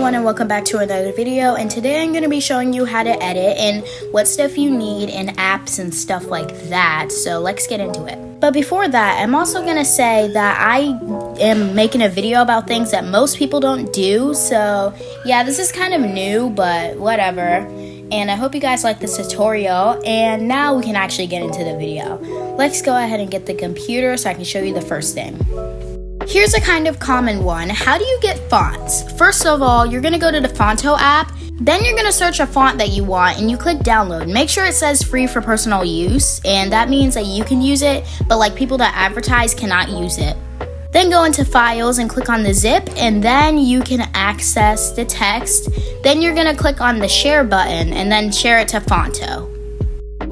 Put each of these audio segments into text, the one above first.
everyone, and welcome back to another video. And today I'm going to be showing you how to edit and what stuff you need and apps and stuff like that. So let's get into it. But before that, I'm also going to say that I am making a video about things that most people don't do. So yeah, this is kind of new, but whatever. And I hope you guys like this tutorial. And now we can actually get into the video. Let's go ahead and get the computer so I can show you the first thing. Here's a kind of common one. How do you get fonts? First of all, you're gonna go to the Fonto app. Then you're gonna search a font that you want and you click download. Make sure it says free for personal use, and that means that you can use it, but like people that advertise cannot use it. Then go into files and click on the zip, and then you can access the text. Then you're gonna click on the share button and then share it to Fonto.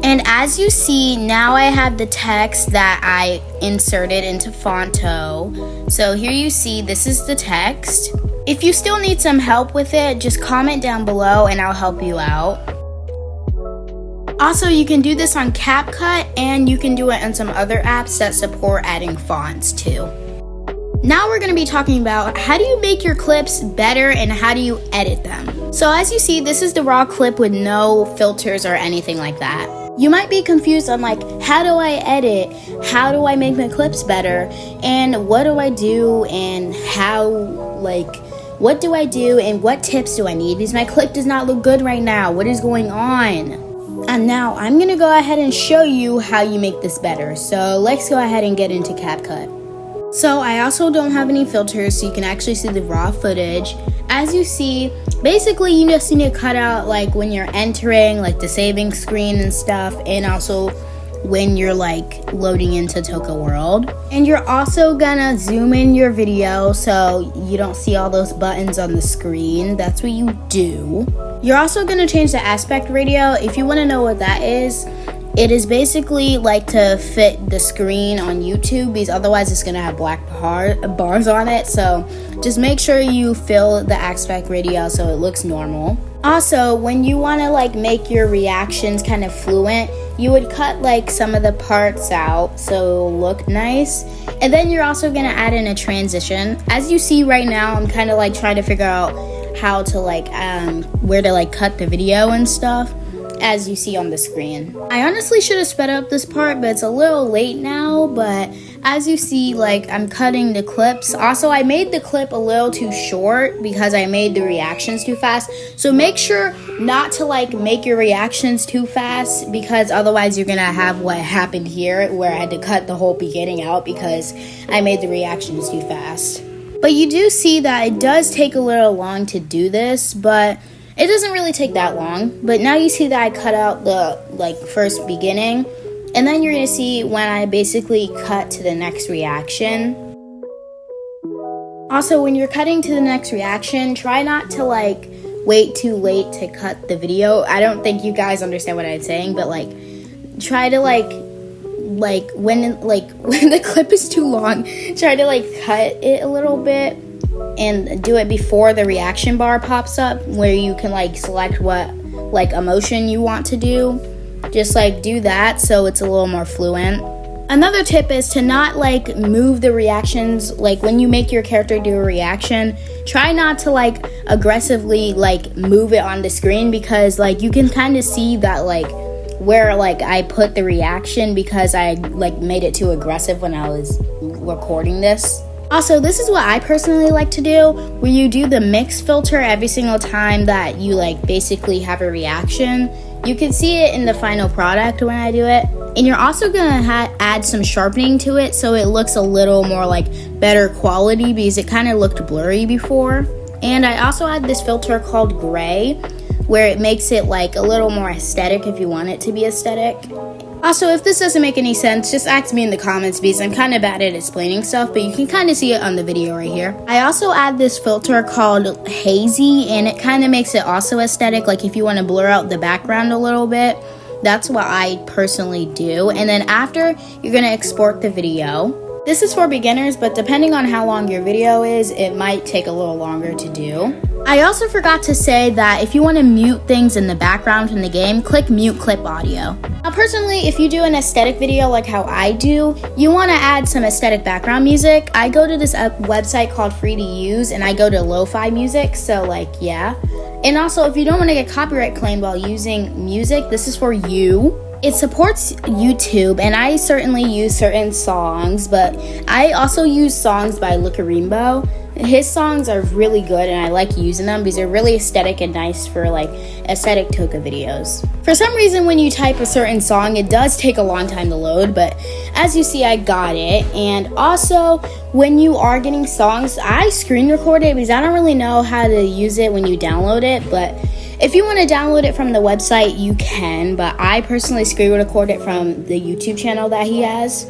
And as you see, now I have the text that I inserted into Fonto. So here you see, this is the text. If you still need some help with it, just comment down below and I'll help you out. Also, you can do this on CapCut, and you can do it on some other apps that support adding fonts too. Now we're going to be talking about how do you make your clips better and how do you edit them. So as you see, this is the raw clip with no filters or anything like that. You might be confused on like, how do I edit? How do I make my clips better? And what do I do? And how, like, what do I do? And what tips do I need? Because my clip does not look good right now. What is going on? And now I'm going to go ahead and show you how you make this better. So let's go ahead and get into CapCut. So I also don't have any filters, so you can actually see the raw footage. As you see, basically you just need to cut out like when you're entering like the saving screen and stuff, and also when you're like loading into Toca World. And you're also gonna zoom in your video so you don't see all those buttons on the screen. That's what you do. You're also gonna change the aspect ratio. If you wanna know what that is, it is basically like to fit the screen on YouTube, because otherwise it's gonna have black bars on it. So just make sure you fill the aspect ratio so it looks normal. Also, when you wanna like make your reactions kind of fluent, you would cut like some of the parts out so it'll look nice. And then you're also gonna add in a transition. As you see right now, I'm kind of like trying to figure out how to like, where to like cut the video and stuff, as you see on the screen. I honestly should have sped up this part, but it's a little late now. But as you see, like, I'm cutting the clips. Also, I made the clip a little too short because I made the reactions too fast. So make sure not to like make your reactions too fast, because otherwise you're gonna have what happened here where I had to cut the whole beginning out because I made the reactions too fast. But you do see that it does take a little long to do this, but it doesn't really take that long. But now you see that I cut out the like first beginning, and then you're gonna see when I basically cut to the next reaction. Also, when you're cutting to the next reaction, try not to like wait too late to cut the video. I don't think you guys understand what I'm saying, but like try to like when the clip is too long, try to like cut it a little bit and do it before the reaction bar pops up, where you can like select what like emotion you want to do. Just like do that so it's a little more fluent. Another tip is to not like move the reactions. Like when you make your character do a reaction, try not to like aggressively like move it on the screen, because like you can kind of see that like where like I put the reaction, because I like made it too aggressive when I was recording this. Also, this is what I personally like to do, where you do the mix filter every single time that you like basically have a reaction. You can see it in the final product when I do it. And you're also gonna add some sharpening to it so it looks a little more like better quality, because it kind of looked blurry before. And I also add this filter called gray, where it makes it like a little more aesthetic if you want it to be aesthetic. Also, if this doesn't make any sense, just ask me in the comments, because I'm kind of bad at explaining stuff, but you can kind of see it on the video right here. I also add this filter called hazy, and it kind of makes it also aesthetic. Like if you want to blur out the background a little bit, that's what I personally do. And then after, you're going to export the video. This is for beginners, but depending on how long your video is, it might take a little longer to do. I also forgot to say that if you want to mute things in the background from the game, click mute clip audio. Now personally, if you do an aesthetic video like how I do, you want to add some aesthetic background music. I go to this website called Free to Use and I go to lo-fi music, so like yeah. And also if you don't want to get copyright claimed while using music, this is for you. It supports YouTube, and I certainly use certain songs, but I also use songs by Lookarimbo. His songs are really good, and I like using them because they're really aesthetic and nice for like aesthetic toka videos. For some reason, when you type a certain song, it does take a long time to load, but as you see, I got it. And also, when you are getting songs, I screen record it because I don't really know how to use it when you download it, but if you want to download it from the website, you can, but I personally screen record it from the YouTube channel that he has.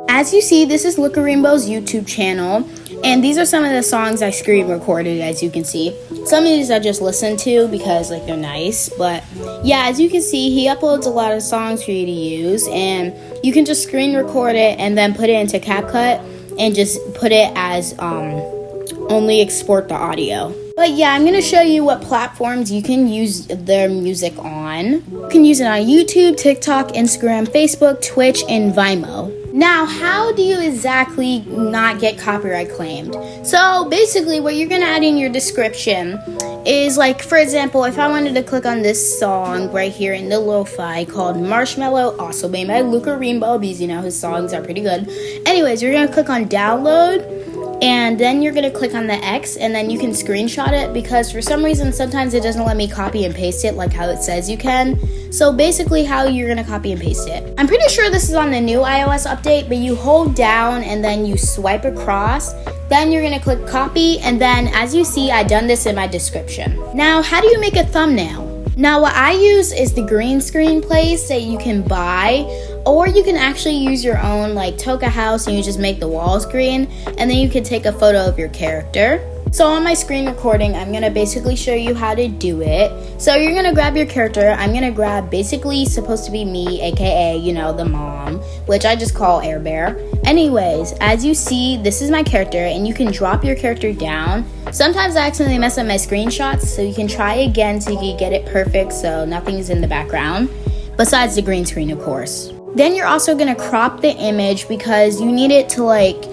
As you see, this is Lookarimbo's YouTube channel, and these are some of the songs I screen recorded, as you can see. Some of these I just listened to because like they're nice, but yeah, as you can see, he uploads a lot of songs for you to use, and you can just screen record it and then put it into CapCut and just put it as only export the audio. But yeah, I'm going to show you what platforms you can use their music on. You can use it on YouTube, TikTok, Instagram, Facebook, Twitch, and Vimeo. Now, how do you exactly not get copyright claimed? So basically, what you're going to add in your description is like, for example, if I wanted to click on this song right here in the lo-fi called Marshmallow, also made by Lookarimbo, because you know his songs are pretty good. Anyways, you're going to click on download. And then you're going to click on the X, and then you can screenshot it, because for some reason sometimes it doesn't let me copy and paste it like how it says you can. So basically how you're going to copy and paste it. I'm pretty sure this is on the new iOS update, but you hold down and then you swipe across. Then you're going to click copy, and then as you see, I done this in my description. Now, how do you make a thumbnail? Now, what I use is the green screen place that you can buy, or you can actually use your own like Toka house and you just make the walls green, and then you can take a photo of your character. So on my screen recording, I'm going to basically show you how to do it. So you're going to grab your character. I'm going to grab basically supposed to be me, aka, you know, the mom, which I just call Air Bear. Anyways, as you see, this is my character, and you can drop your character down. Sometimes I accidentally mess up my screenshots, so you can try again so you can get it perfect so nothing's in the background, besides the green screen, of course. Then you're also going to crop the image because you need it to like,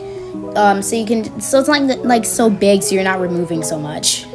so it's like so big so you're not removing so much.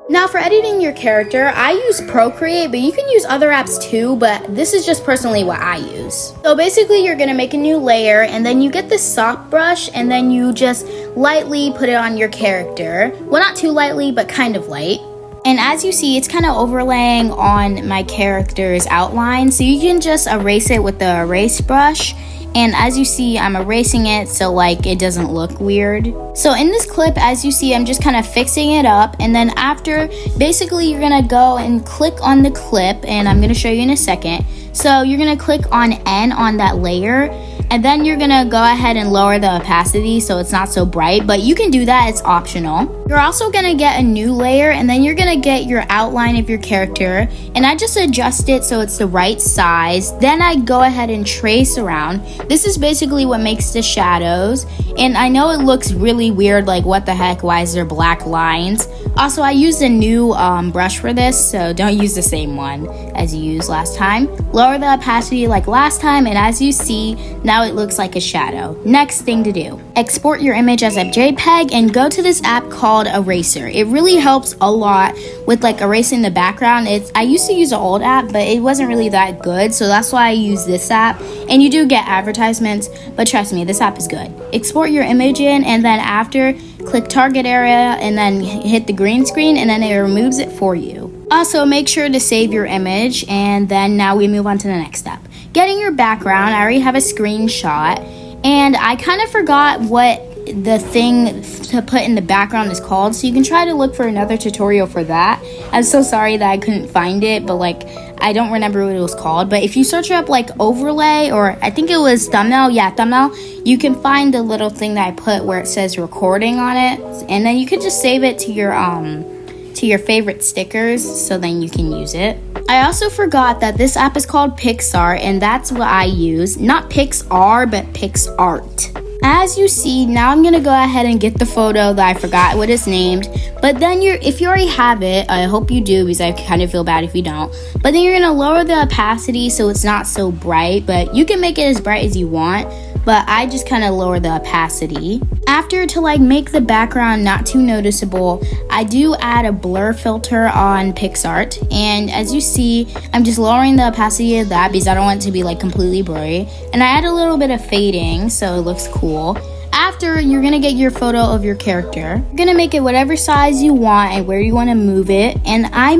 Now for editing your character, I use Procreate, but you can use other apps too, but this is just personally what I use. So basically you're going to make a new layer, and then you get the soft brush, and then you just lightly put it on your character. Well, not too lightly, but kind of light. And as you see, it's kind of overlaying on my character's outline, so you can just erase it with the erase brush. And as you see, I'm erasing it so like it doesn't look weird. So in this clip, as you see, I'm just kind of fixing it up. And then after, basically you're gonna go and click on the clip, and I'm gonna show you in a second. So you're gonna click on N on that layer, and then you're gonna go ahead and lower the opacity so it's not so bright, but you can do that, it's optional. You're also gonna get a new layer, and then you're gonna get your outline of your character, and I just adjust it so it's the right size. Then I go ahead and trace around. This is basically what makes the shadows, and I know it looks really weird, like what the heck, why is there black lines? Also, I used a new brush for this, so don't use the same one as you used last time. Lower the opacity like last time, and as you see, now it looks like a shadow. Next thing to do, export your image as a JPEG and go to this app called Eraser. It really helps a lot with like erasing the background. I used to use an old app, but it wasn't really that good, so that's why I use this app. And you do get advertisements, but trust me, this app is good. Export your image in, and then after, click target area and then hit the green screen, and then it removes it for you. Also, make sure to save your image, and then now we move on to the next step. Getting your background, I already have a screenshot, and I kind of forgot what the thing to put in the background is called, so you can try to look for another tutorial for that. I'm so sorry that I couldn't find it, but like I don't remember what it was called. But if you search up like overlay, or I think it was thumbnail, thumbnail, you can find the little thing that I put where it says recording on it, and then you could just save it to your favorite stickers, so then you can use it. I also forgot that this app is called Pixar, and that's what I use. Not Pixar, but PixArt. As you see, now I'm gonna go ahead and get the photo that I forgot what it's named. But then if you already have it, I hope you do because I kind of feel bad if you don't. But then you're gonna lower the opacity so it's not so bright, but you can make it as bright as you want. But I just kind of lower the opacity. After, to like make the background not too noticeable, I do add a blur filter on PixArt. And as you see, I'm just lowering the opacity of that because I don't want it to be like completely blurry. And I add a little bit of fading so it looks cool. After, you're gonna get your photo of your character. You're gonna make it whatever size you want and where you wanna move it. And I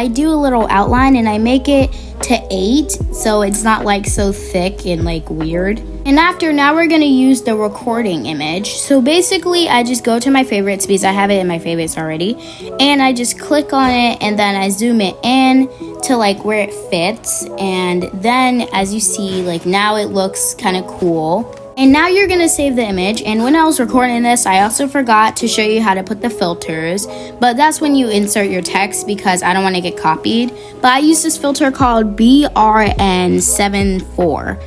do a little outline and I make it to 8 so it's not like so thick and like weird. And after, now we're gonna use the recording image. So basically, I just go to my favorites because I have it in my favorites already. And I just click on it and then I zoom it in to like where it fits. And then as you see, like now it looks kind of cool. And now you're gonna save the image. And when I was recording this, I also forgot to show you how to put the filters, but that's when you insert your text because I don't want to get copied. But I use this filter called BRN74.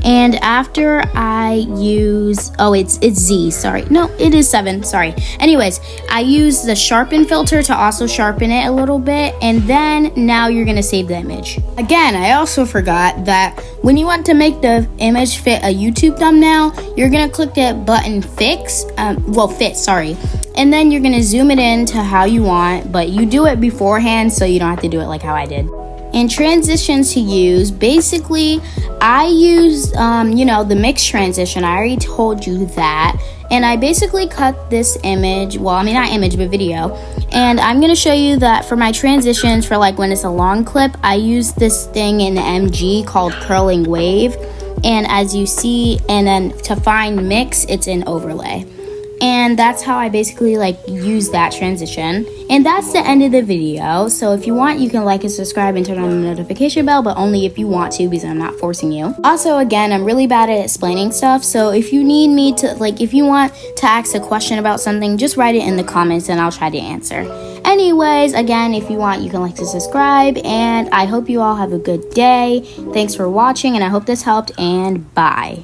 And after I use, it's Z, sorry. No, it is 7, sorry. Anyways, I use the sharpen filter to also sharpen it a little bit. And then now you're gonna save the image. Again, I also forgot that when you want to make the image fit a YouTube thumbnail, you're gonna click that button fit, sorry. And then you're gonna zoom it in to how you want, but you do it beforehand so you don't have to do it like how I did. And transitions to use, basically, I use, the mix transition. I already told you that. And I basically cut this image, not image, but video. And I'm going to show you that for my transitions, for like when it's a long clip, I use this thing in MG called Curling Wave. And as you see, and then to find mix, it's in overlay. And that's how I basically like use that transition. And that's the end of the video. So if you want, you can like and subscribe and turn on the notification bell, but only if you want to because I'm not forcing you. Also, again, I'm really bad at explaining stuff. So if you need me to, if you want to ask a question about something, just write it in the comments and I'll try to answer. Anyways, again, if you want, you can like to subscribe, and I hope you all have a good day. Thanks for watching, and I hope this helped, and bye.